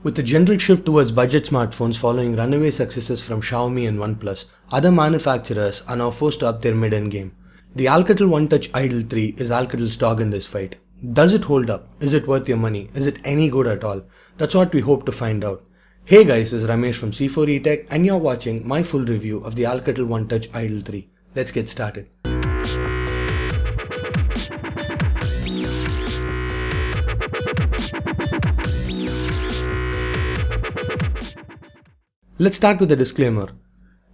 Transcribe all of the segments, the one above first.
With the general shift towards budget smartphones following runaway successes from Xiaomi and OnePlus, other manufacturers are now forced to up their mid-end game. The Alcatel One Touch Idol 3 is Alcatel's dog in this fight. Does it hold up? Is it worth your money? Is it any good at all? That's what we hope to find out. Hey guys, this is Ramesh from C4eTech and you're watching my full review of the Alcatel One Touch Idol 3. Let's get started. Let's start with a disclaimer.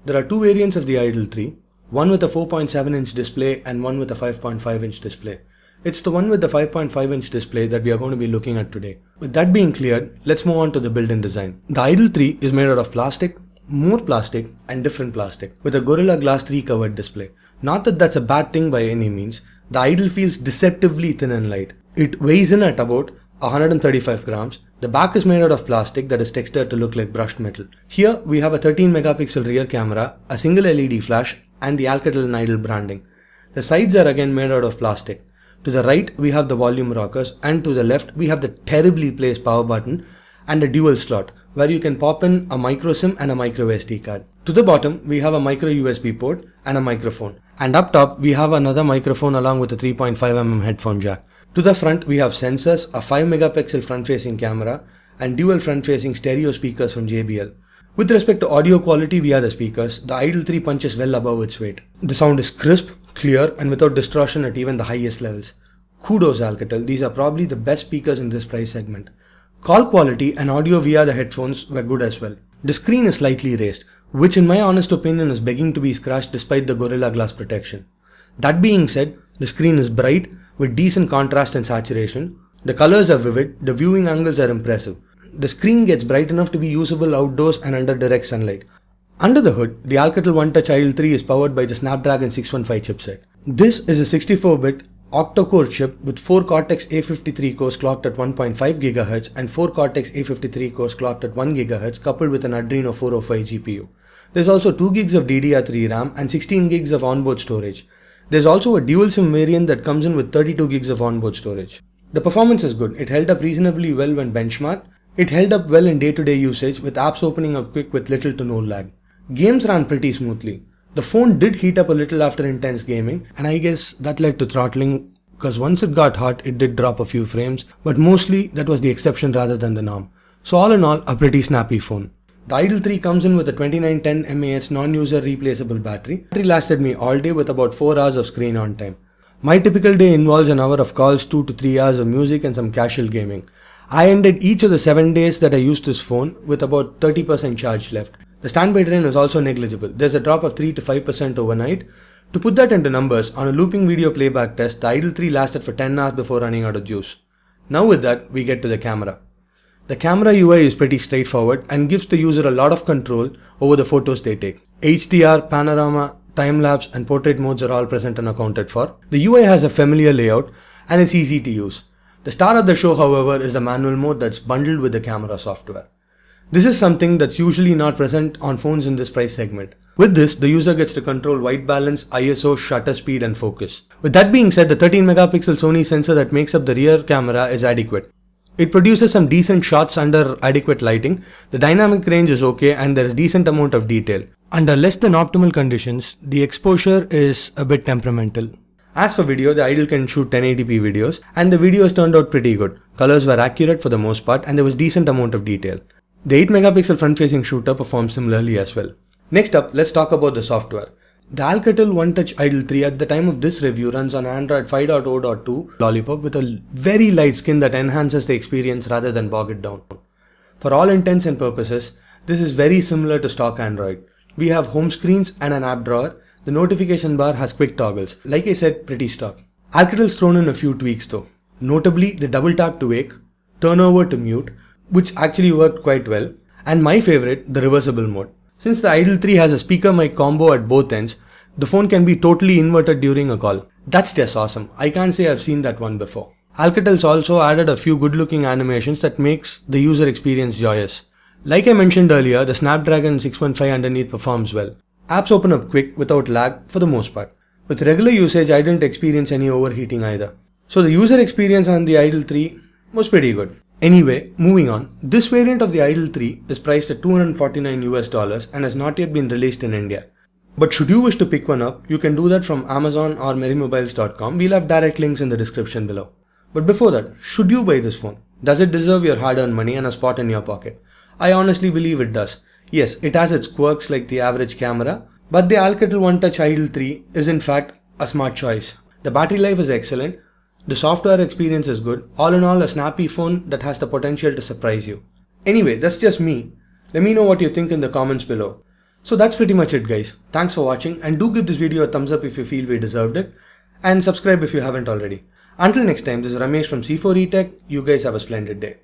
There are two variants of the Idol 3, one with a 4.7-inch display and one with a 5.5-inch display. It's the one with the 5.5-inch display that we are going to be looking at today. With that being cleared, let's move on to the build-in design. The Idol 3 is made out of plastic, more plastic and different plastic, with a Gorilla Glass 3 covered display. Not that that's a bad thing by any means. The Idol feels deceptively thin and light. It weighs in at about 135 grams. The back is made out of plastic that is textured to look like brushed metal. Here we have a 13 megapixel rear camera, a single LED flash and the Alcatel Idol branding. The sides are again made out of plastic. To the right we have the volume rockers and to the left we have the terribly placed power button and a dual slot where you can pop in a micro SIM and a micro SD card. To the bottom we have a micro USB port and a microphone. And up top we have another microphone along with a 3.5mm headphone jack. To the front we have sensors, a 5 megapixel front facing camera and dual front facing stereo speakers from JBL. With respect to audio quality via the speakers, the Idol 3 punches well above its weight. The sound is crisp, clear and without distortion at even the highest levels. Kudos Alcatel, these are probably the best speakers in this price segment. Call quality and audio via the headphones were good as well. The screen is slightly raised, which in my honest opinion is begging to be scratched despite the Gorilla Glass protection. That being said, the screen is bright with decent contrast and saturation. The colors are vivid, the viewing angles are impressive. The screen gets bright enough to be usable outdoors and under direct sunlight. Under the hood, the Alcatel One Touch Idol 3 is powered by the Snapdragon 615 chipset. This is a 64-bit octa-core chip with 4 Cortex A53 cores clocked at 1.5 GHz and 4 Cortex A53 cores clocked at 1 GHz coupled with an Adreno 405 GPU. There's also 2 GB of DDR3 RAM and 16 GB of onboard storage. There's also a dual SIM variant that comes in with 32 GB of onboard storage. The performance is good. It held up reasonably well when benchmarked. It held up well in day-to-day usage with apps opening up quick with little to no lag. Games ran pretty smoothly. The phone did heat up a little after intense gaming and I guess that led to throttling because once it got hot it did drop a few frames, but mostly that was the exception rather than the norm. So all in all, a pretty snappy phone. The Idol 3 comes in with a 2910 mAh non-user replaceable battery. The battery lasted me all day with about 4 hours of screen on time. My typical day involves an hour of calls, 2 to 3 hours of music and some casual gaming. I ended each of the 7 days that I used this phone with about 30% charge left. The standby drain is also negligible. There's a drop of 3 to 5% overnight. To put that into numbers, on a looping video playback test, the Idol 3 lasted for 10 hours before running out of juice. Now with that, we get to the camera. The camera UI is pretty straightforward and gives the user a lot of control over the photos they take. HDR, panorama, time-lapse and portrait modes are all present and accounted for. The UI has a familiar layout and it's easy to use. The star of the show, however, is the manual mode that's bundled with the camera software. This is something that's usually not present on phones in this price segment. With this, the user gets to control white balance, ISO, shutter speed and focus. With that being said, the 13 megapixel Sony sensor that makes up the rear camera is adequate. It produces some decent shots under adequate lighting, the dynamic range is okay and there is decent amount of detail. Under less than optimal conditions, the exposure is a bit temperamental. As for video, the Idol can shoot 1080p videos and the videos turned out pretty good. Colors were accurate for the most part and there was decent amount of detail. The 8 megapixel front facing shooter performed similarly as well. Next up, let's talk about the software. The Alcatel One Touch Idol 3 at the time of this review runs on Android 5.0.2 Lollipop with a very light skin that enhances the experience rather than bog it down. For all intents and purposes, this is very similar to stock Android. We have home screens and an app drawer. The notification bar has quick toggles. Like I said, pretty stock. Alcatel's thrown in a few tweaks though. Notably, the double tap to wake, turn over to mute, which actually worked quite well, and my favorite, the reversible mode. Since the Idol 3 has a speaker mic combo at both ends, the phone can be totally inverted during a call. That's just awesome. I can't say I've seen that one before. Alcatel's also added a few good looking animations that makes the user experience joyous. Like I mentioned earlier, the Snapdragon 615 underneath performs well. Apps open up quick without lag for the most part. With regular usage, I didn't experience any overheating either. So the user experience on the Idol 3 was pretty good. Anyway, moving on, this variant of the Idol 3 is priced at $249 and has not yet been released in India. But should you wish to pick one up, you can do that from Amazon or Merimobiles.com. We'll have direct links in the description below. But before that, should you buy this phone? Does it deserve your hard-earned money and a spot in your pocket? I honestly believe it does. Yes, it has its quirks like the average camera, but the Alcatel One Touch Idol 3 is in fact a smart choice. The battery life is excellent, the software experience is good, all in all a snappy phone that has the potential to surprise you. Anyway, that's just me. Let me know what you think in the comments below. So that's pretty much it guys. Thanks for watching and do give this video a thumbs up if you feel we deserved it and subscribe if you haven't already. Until next time, this is Ramesh from C4eTech. You guys have a splendid day.